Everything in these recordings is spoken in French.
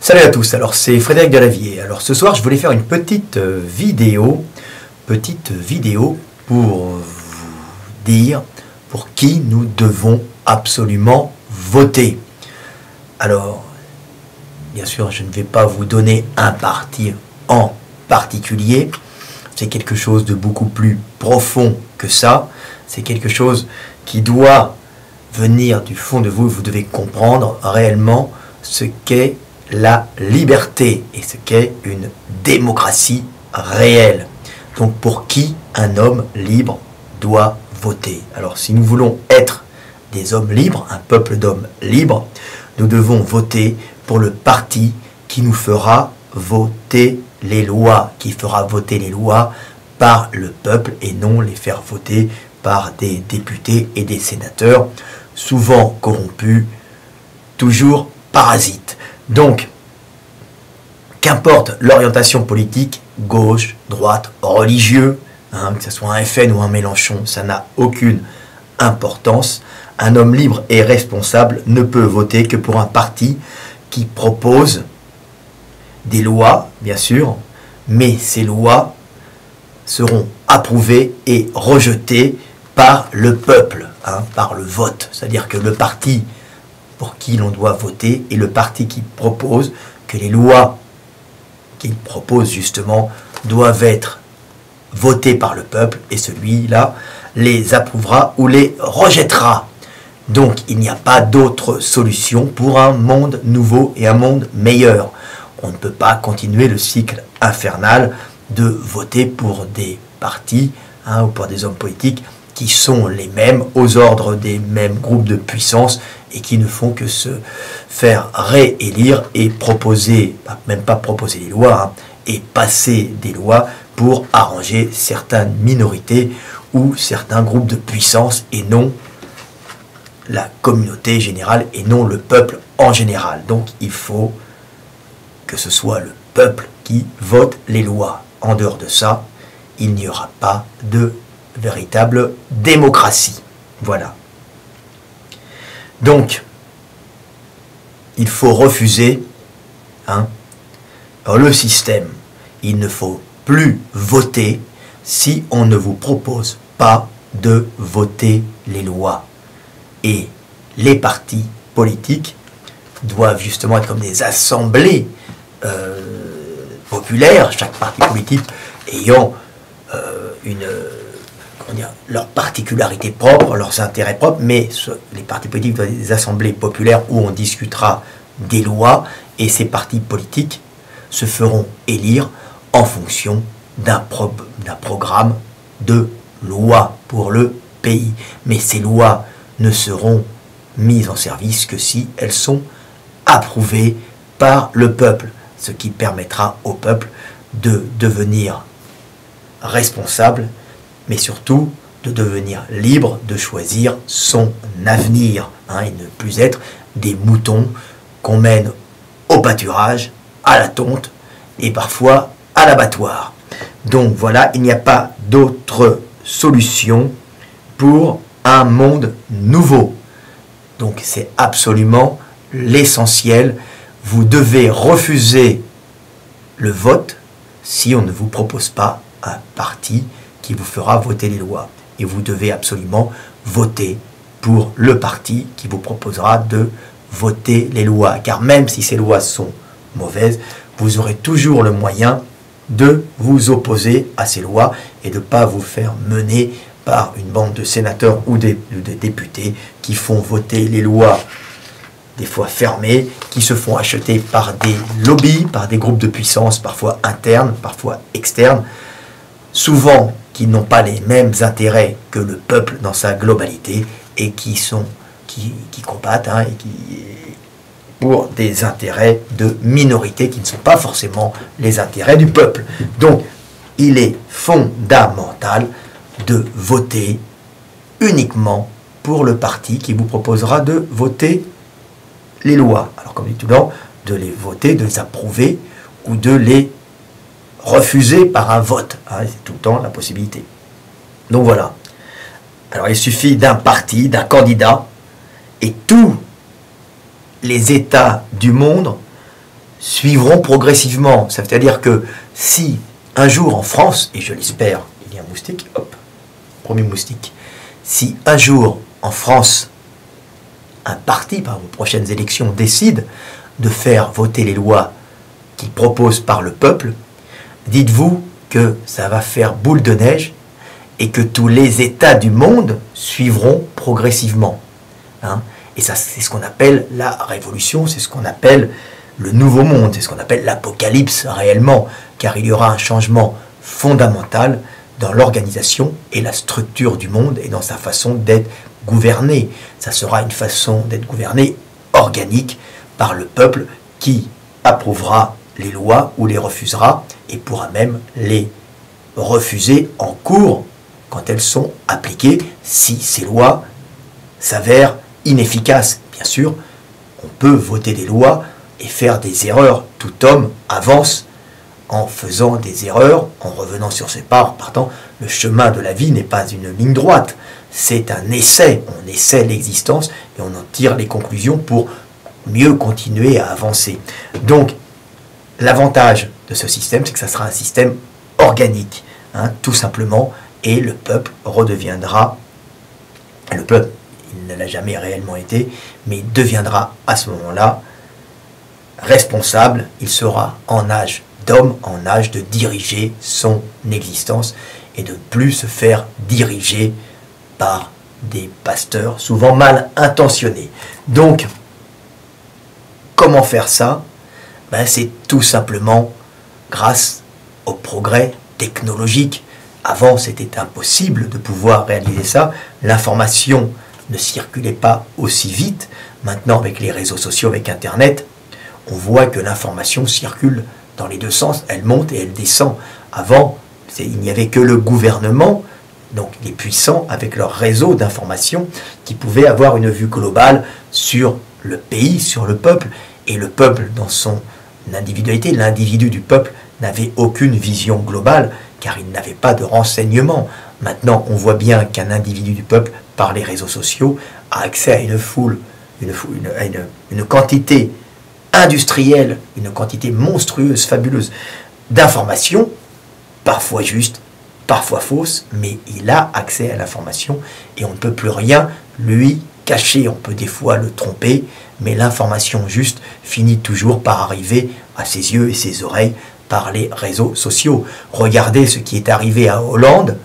Salut à tous, alors c'est Frédéric Delavier. Alors ce soir je voulais faire une petite vidéo pour vous dire pour qui nous devons absolument voter. Alors, bien sûr je ne vais pas vous donner un parti en particulier, c'est quelque chose de beaucoup plus profond que ça, c'est quelque chose qui doit venir du fond de vous, vous devez comprendre réellement ce qu'est la liberté et ce qu'est une démocratie réelle. Donc pour qui un homme libre doit voter. Alors si nous voulons être des hommes libres, un peuple d'hommes libres, nous devons voter pour le parti qui nous fera voter les lois, qui fera voter les lois par le peuple et non les faire voter par des députés et des sénateurs, souvent corrompus, toujours parasites. Donc, qu'importe l'orientation politique, gauche, droite, religieux, que ce soit un FN ou un Mélenchon, ça n'a aucune importance. Un homme libre et responsable ne peut voter que pour un parti qui propose des lois, bien sûr, mais ces lois seront approuvées et rejetées par le peuple, par le vote. C'est-à-dire que le parti pour qui l'on doit voter est le parti qui propose que les lois qu'il propose justement doivent être votées par le peuple et celui-là les approuvera ou les rejettera. Donc il n'y a pas d'autre solution pour un monde nouveau et un monde meilleur. On ne peut pas continuer le cycle infernal de voter pour des partis ou pour des hommes politiques qui sont les mêmes, aux ordres des mêmes groupes de puissance et qui ne font que se faire réélire et proposer, même pas proposer des lois, et passer des lois pour arranger certaines minorités ou certains groupes de puissance et non la communauté générale et non le peuple en général. Donc il faut que ce soit le peuple qui vote les lois. En dehors de ça, il n'y aura pas de véritable démocratie. Voilà. Donc, il faut refuser le système. Il ne faut plus voter si on ne vous propose pas de voter les lois. Et les partis politiques doivent justement être comme des assemblées populaires, chaque parti politique ayant leurs particularités propres, leurs intérêts propres, mais les partis politiques doivent être des assemblées populaires où on discutera des lois et ces partis politiques se feront élire en fonction d'un programme de loi pour le pays. Mais ces lois ne seront mises en service que si elles sont approuvées par le peuple, ce qui permettra au peuple de devenir responsable, mais surtout de devenir libre de choisir son avenir, et ne plus être des moutons qu'on mène au pâturage, à la tonte et parfois à l'abattoir. Donc voilà, il n'y a pas d'autre solution pour un monde nouveau. Donc c'est absolument l'essentiel. Vous devez refuser le vote si on ne vous propose pas un parti qui vous fera voter les lois. Et vous devez absolument voter pour le parti qui vous proposera de voter les lois. Car même si ces lois sont mauvaises, vous aurez toujours le moyen de vous opposer à ces lois et de ne pas vous faire mener par une bande de sénateurs ou de députés qui font voter les lois des fois fermées, qui se font acheter par des lobbies, par des groupes de puissance, parfois internes, parfois externes, souvent qui n'ont pas les mêmes intérêts que le peuple dans sa globalité et qui combattent pour des intérêts de minorités qui ne sont pas forcément les intérêts du peuple. Donc, il est fondamental de voter uniquement pour le parti qui vous proposera de voter les lois. Alors, comme dit tout le temps, de les voter, de les approuver ou de les refuser par un vote. C'est tout le temps la possibilité. Donc voilà. Alors il suffit d'un parti, d'un candidat, et tous les États du monde suivront progressivement. Ça veut dire que si un jour en France, et je l'espère, il y a un moustique, hop, premier moustique, si un jour en France, un parti, par vos prochaines élections, décide de faire voter les lois qu'il propose par le peuple, dites-vous que ça va faire boule de neige et que tous les États du monde suivront progressivement. Hein. Et ça, c'est ce qu'on appelle la révolution, c'est ce qu'on appelle le nouveau monde, c'est ce qu'on appelle l'apocalypse réellement, car il y aura un changement fondamental dans l'organisation et la structure du monde et dans sa façon d'être gouverné. Ça sera une façon d'être gouverné organique par le peuple qui approuvera les lois ou les refusera et pourra même les refuser en cours quand elles sont appliquées si ces lois s'avèrent inefficaces. Bien sûr, on peut voter des lois et faire des erreurs. Tout homme avance en faisant des erreurs, en revenant sur ses pas, en partant. Le chemin de la vie n'est pas une ligne droite, c'est un essai. On essaie l'existence et on en tire les conclusions pour mieux continuer à avancer. Donc, l'avantage de ce système, c'est que ça sera un système organique, hein, tout simplement, et le peuple redeviendra, le peuple, il ne l'a jamais réellement été, mais il deviendra à ce moment-là responsable, il sera en âge d'homme, en âge de diriger son existence et de ne plus se faire diriger par des pasteurs souvent mal intentionnés. Donc, comment faire ça? Ben, c'est tout simplement grâce au progrès technologique. Avant, c'était impossible de pouvoir réaliser ça. L'information ne circulait pas aussi vite. Maintenant, avec les réseaux sociaux, avec Internet, on voit que l'information circule dans les deux sens. Elle monte et elle descend. Avant, il n'y avait que le gouvernement, donc les puissants, avec leur réseau d'information, qui pouvaient avoir une vue globale sur le pays, sur le peuple. Et le peuple, dans son individualité, l'individu du peuple n'avait aucune vision globale, car il n'avait pas de renseignements. Maintenant, on voit bien qu'un individu du peuple, par les réseaux sociaux, a accès à une quantité industrielle, une quantité monstrueuse, fabuleuse d'informations, parfois justes, parfois fausses, mais il a accès à l'information et on ne peut plus rien lui cacher. On peut des fois le tromper, mais l'information juste finit toujours par arriver à ses yeux et ses oreilles par les réseaux sociaux. Regardez ce qui est arrivé à Hollande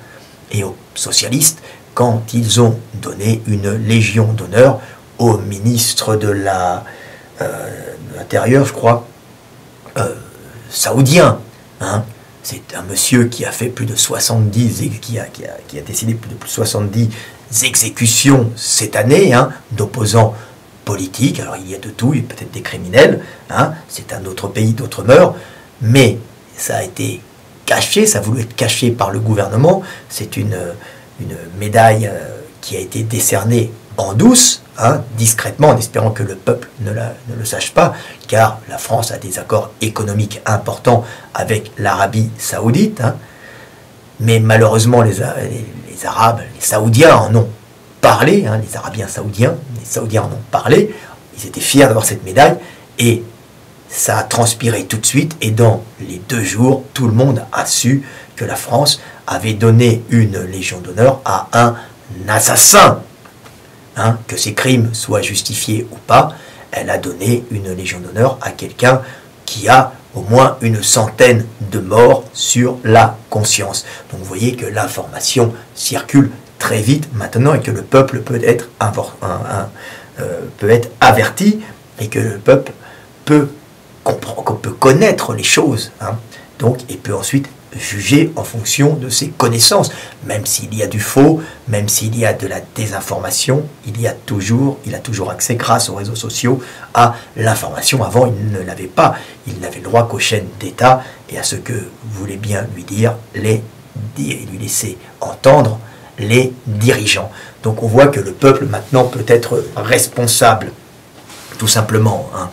et aux socialistes quand ils ont donné une légion d'honneur au ministre de l'Intérieur, je crois, saoudien. Hein. C'est un monsieur qui a fait plus de 70, qui a décidé plus de 70 exécutions cette année, hein, d'opposants politiques. Alors il y a de tout, il y a peut-être des criminels, hein, c'est un autre pays, d'autres mœurs, mais ça a été caché, ça a voulu être caché par le gouvernement. C'est une médaille qui a été décernée en douce, hein, discrètement, en espérant que le peuple ne le sache pas, car la France a des accords économiques importants avec l'Arabie saoudite, hein, mais malheureusement les Arabes, les Saoudiens en ont parlé, hein, les Arabiens saoudiens, les Saoudiens en ont parlé, ils étaient fiers d'avoir cette médaille, et ça a transpiré tout de suite, et dans les 2 jours, tout le monde a su que la France avait donné une légion d'honneur à un assassin. Hein, que ses crimes soient justifiés ou pas, elle a donné une légion d'honneur à quelqu'un qui a au moins une centaine de morts sur la conscience. Donc vous voyez que l'information circule très vite maintenant et que le peuple peut être averti et que le peuple peut connaître les choses. Hein, donc, et peut ensuite juger en fonction de ses connaissances. Même s'il y a du faux, même s'il y a de la désinformation, il a toujours accès, grâce aux réseaux sociaux, à l'information. Avant, il ne l'avait pas. Il n'avait le droit qu'aux chaînes d'État et à ce que voulaient bien lui dire lui laisser entendre les dirigeants. Donc on voit que le peuple maintenant peut être responsable, tout simplement. Hein.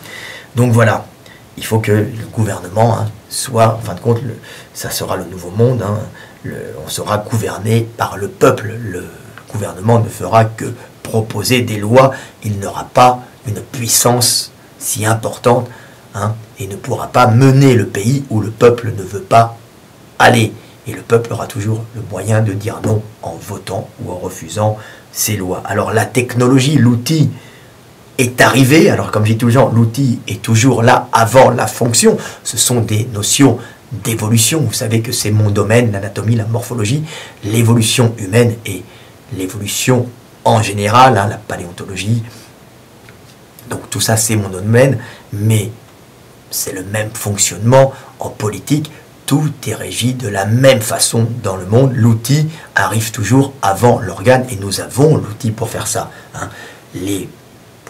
Donc voilà. Il faut que le gouvernement, hein, soit, en fin de compte, ça sera le nouveau monde, hein, on sera gouverné par le peuple. Le gouvernement ne fera que proposer des lois, il n'aura pas une puissance si importante hein, et ne pourra pas mener le pays où le peuple ne veut pas aller. Et le peuple aura toujours le moyen de dire non en votant ou en refusant ces lois. Alors la technologie, l'outil est arrivé. Alors comme je dis toujours, l'outil est toujours là avant la fonction. Ce sont des notions d'évolution. Vous savez que c'est mon domaine, l'anatomie, la morphologie, l'évolution humaine et l'évolution en général, hein, la paléontologie. Donc tout ça c'est mon domaine, mais c'est le même fonctionnement en politique. Tout est régi de la même façon dans le monde. L'outil arrive toujours avant l'organe et nous avons l'outil pour faire ça. Hein.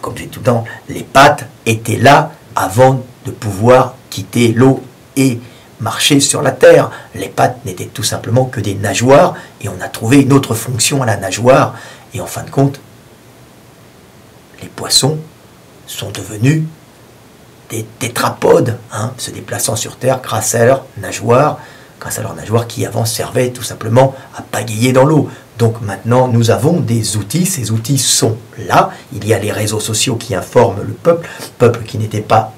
Comme je dis tout le temps, les pattes étaient là avant de pouvoir quitter l'eau et marcher sur la terre. Les pattes n'étaient tout simplement que des nageoires et on a trouvé une autre fonction à la nageoire. Et en fin de compte, les poissons sont devenus des tétrapodes, hein, se déplaçant sur Terre grâce à leurs nageoires qui avant servaient tout simplement à pagayer dans l'eau. Donc maintenant, nous avons des outils, ces outils sont là. Il y a les réseaux sociaux qui informent le peuple qui n'était pas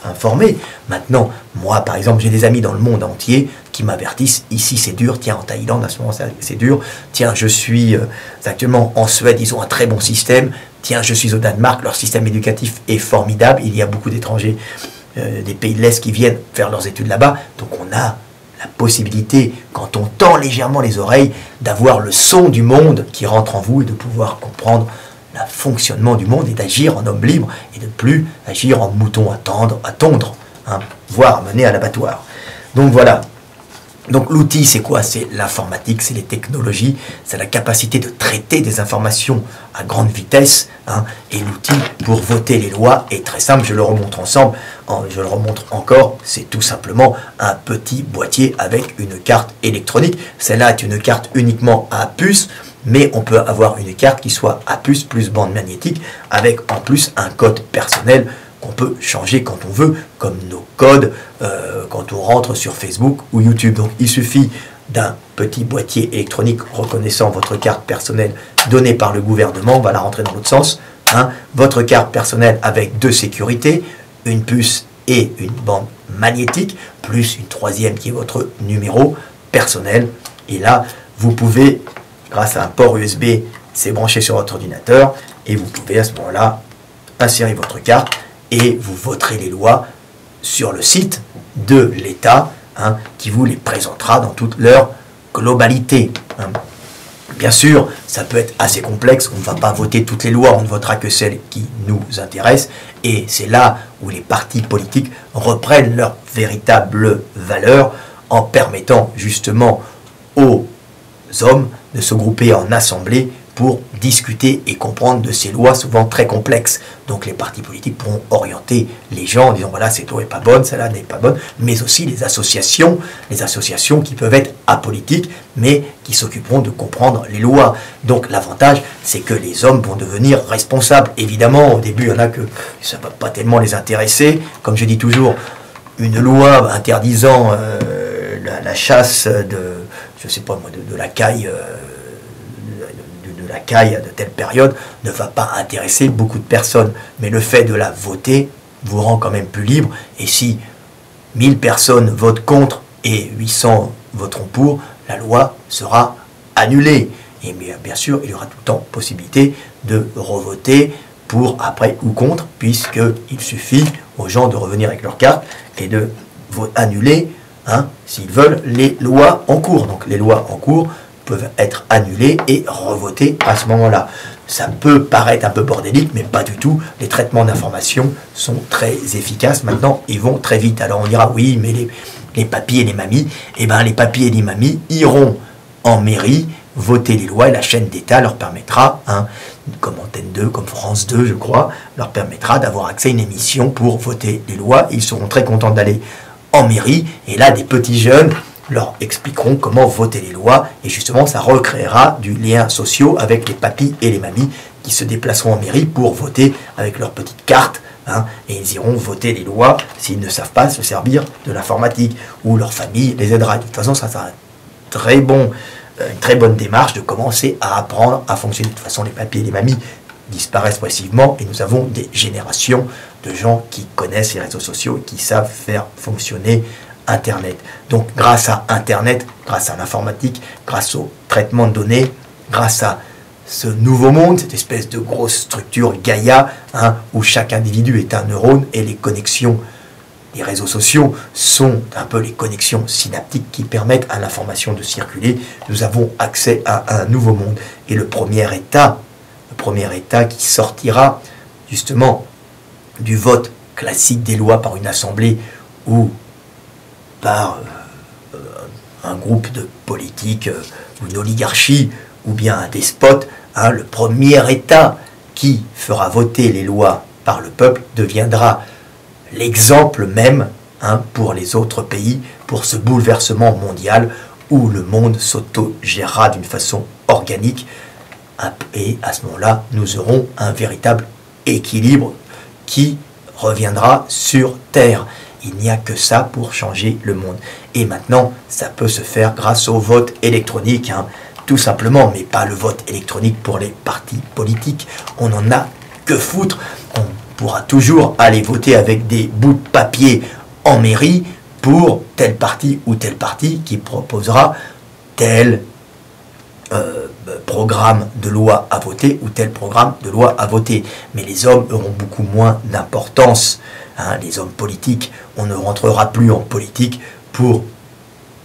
informé. Maintenant, moi par exemple, j'ai des amis dans le monde entier qui m'avertissent, ici c'est dur, tiens en Thaïlande à ce moment c'est dur, tiens je suis actuellement en Suède, ils ont un très bon système, tiens je suis au Danemark, leur système éducatif est formidable, il y a beaucoup d'étrangers des pays de l'Est qui viennent faire leurs études là-bas, donc on a la possibilité, quand on tend légèrement les oreilles, d'avoir le son du monde qui rentre en vous et de pouvoir comprendre le fonctionnement du monde et d'agir en homme libre et de ne plus agir en mouton à tondre, hein, voire mener à l'abattoir. Donc voilà. Donc l'outil c'est quoi? C'est l'informatique, c'est les technologies, c'est la capacité de traiter des informations à grande vitesse, hein, et l'outil pour voter les lois est très simple, je le remontre ensemble, je le remontre encore, c'est tout simplement un petit boîtier avec une carte électronique. Celle-là est une carte uniquement à puce, mais on peut avoir une carte qui soit à puce plus bande magnétique, avec en plus un code personnel qu'on peut changer quand on veut, comme nos codes quand on rentre sur Facebook ou YouTube. Donc il suffit d'un petit boîtier électronique reconnaissant votre carte personnelle donnée par le gouvernement, on va la rentrer dans l'autre sens, hein, votre carte personnelle avec 2 sécurités, une puce et une bande magnétique, plus une troisième qui est votre numéro personnel. Et là, vous pouvez, grâce à un port USB, c'est branché sur votre ordinateur, et vous pouvez à ce moment-là insérer votre carte et vous voterez les lois sur le site de l'État, hein, qui vous les présentera dans toute leur globalité. Hein. Bien sûr, ça peut être assez complexe, on ne va pas voter toutes les lois, on ne votera que celles qui nous intéressent, et c'est là où les partis politiques reprennent leur véritable valeur en permettant justement aux hommes de se grouper en assemblée pour discuter et comprendre de ces lois souvent très complexes. Donc les partis politiques pourront orienter les gens en disant voilà, cette loi n'est pas bonne, celle-là n'est pas bonne, mais aussi les associations qui peuvent être apolitiques, mais qui s'occuperont de comprendre les lois. Donc l'avantage, c'est que les hommes vont devenir responsables. Évidemment, au début, il y en a que ça ne va pas tellement les intéresser. Comme je dis toujours, une loi interdisant la chasse je sais pas moi, de la caille, la caille à de telle période ne va pas intéresser beaucoup de personnes. Mais le fait de la voter vous rend quand même plus libre. Et si 1000 personnes votent contre et 800 voteront pour, la loi sera annulée. Et bien sûr, il y aura tout le temps possibilité de revoter pour, après ou contre, puisqu'il suffit aux gens de revenir avec leur carte et de annuler, hein, s'ils veulent, les lois en cours. Donc les lois en cours peuvent être annulés et revotés à ce moment-là. Ça peut paraître un peu bordélique, mais pas du tout. Les traitements d'information sont très efficaces. Maintenant, ils vont très vite. Alors on dira, oui, mais les papis et les mamies, eh bien les papis et les mamies iront en mairie voter les lois et la chaîne d'État leur permettra, hein, comme Antenne 2, comme France 2, je crois, leur permettra d'avoir accès à une émission pour voter les lois. Ils seront très contents d'aller en mairie. Et là, des petits jeunes leur expliqueront comment voter les lois, et justement ça recréera du lien social avec les papis et les mamies qui se déplaceront en mairie pour voter avec leur petite carte, hein, et ils iront voter les lois s'ils ne savent pas se servir de l'informatique, ou leur famille les aidera. De toute façon, ça sera une très bonne démarche de commencer à apprendre à fonctionner. De toute façon, les papis et les mamies disparaissent progressivement et nous avons des générations de gens qui connaissent les réseaux sociaux et qui savent faire fonctionner Internet. Donc grâce à Internet, grâce à l'informatique, grâce au traitement de données, grâce à ce nouveau monde, cette espèce de grosse structure Gaïa, où chaque individu est un neurone et les connexions, les réseaux sociaux sont un peu les connexions synaptiques qui permettent à l'information de circuler. Nous avons accès à un nouveau monde. Et le premier état qui sortira justement du vote classique des lois par une assemblée ou par un groupe de politiques ou une oligarchie ou bien un despote, le premier État qui fera voter les lois par le peuple deviendra l'exemple même pour les autres pays, pour ce bouleversement mondial où le monde s'auto-gérera d'une façon organique. Et à ce moment-là, nous aurons un véritable équilibre qui reviendra sur Terre. Il n'y a que ça pour changer le monde. Et maintenant, ça peut se faire grâce au vote électronique, tout simplement, mais pas le vote électronique pour les partis politiques. On n'en a que foutre. On pourra toujours aller voter avec des bouts de papier en mairie pour tel parti ou tel parti qui proposera tel programme de loi à voter ou tel programme de loi à voter. Mais les hommes auront beaucoup moins d'importance. Les hommes politiques, on ne rentrera plus en politique pour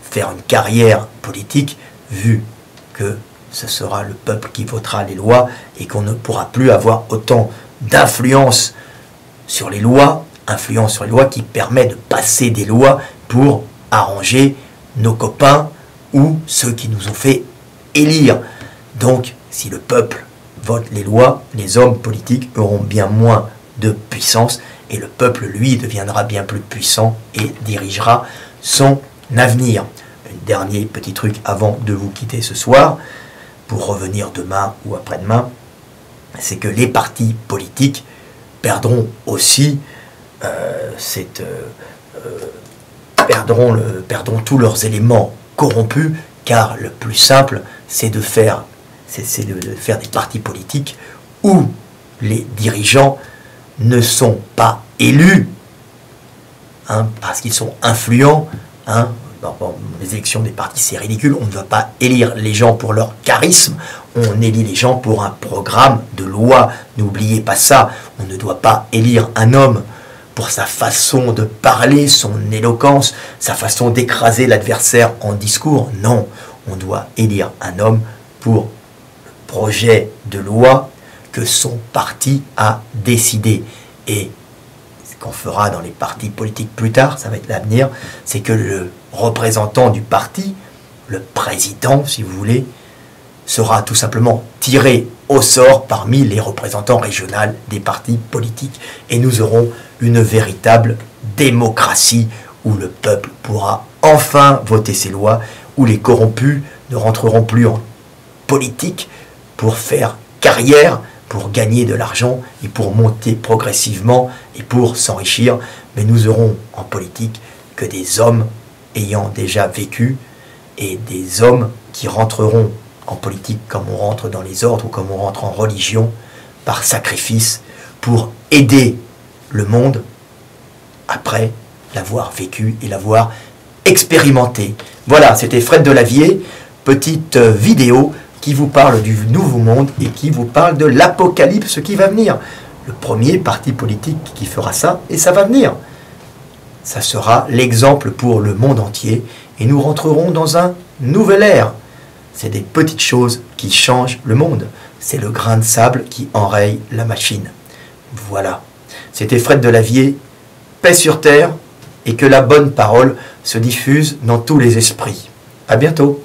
faire une carrière politique, vu que ce sera le peuple qui votera les lois et qu'on ne pourra plus avoir autant d'influence sur les lois, qui permet de passer des lois pour arranger nos copains ou ceux qui nous ont fait élire. Donc, si le peuple vote les lois, les hommes politiques auront bien moins de puissance et le peuple, lui, deviendra bien plus puissant et dirigera son avenir. Un dernier petit truc avant de vous quitter ce soir, pour revenir demain ou après-demain, c'est que les partis politiques perdront aussi perdront tous leurs éléments corrompus, car le plus simple, c'est de faire des partis politiques où les dirigeants ne sont pas élus, parce qu'ils sont influents. Dans les élections des partis, c'est ridicule. On ne va pas élire les gens pour leur charisme, on élit les gens pour un programme de loi. N'oubliez pas ça. On ne doit pas élire un homme pour sa façon de parler, son éloquence, sa façon d'écraser l'adversaire en discours. Non, on doit élire un homme pour le projet de loi que son parti a décidé. Et ce qu'on fera dans les partis politiques plus tard, ça va être l'avenir, c'est que le représentant du parti, le président si vous voulez, sera tout simplement tiré au sort parmi les représentants régionaux des partis politiques. Et nous aurons une véritable démocratie où le peuple pourra enfin voter ses lois, où les corrompus ne rentreront plus en politique pour faire carrière, pour gagner de l'argent et pour monter progressivement et pour s'enrichir. Mais nous aurons en politique que des hommes ayant déjà vécu et des hommes qui rentreront en politique comme on rentre dans les ordres ou comme on rentre en religion, par sacrifice, pour aider le monde après l'avoir vécu et l'avoir expérimenté. Voilà, c'était Fred Delavier, petite vidéo qui vous parle du nouveau monde et qui vous parle de l'apocalypse qui va venir. Le premier parti politique qui fera ça, et ça va venir. Ça sera l'exemple pour le monde entier et nous rentrerons dans un nouvel ère. C'est des petites choses qui changent le monde. C'est le grain de sable qui enraye la machine. Voilà. C'était Fred Delavier. Paix sur terre et que la bonne parole se diffuse dans tous les esprits. À bientôt.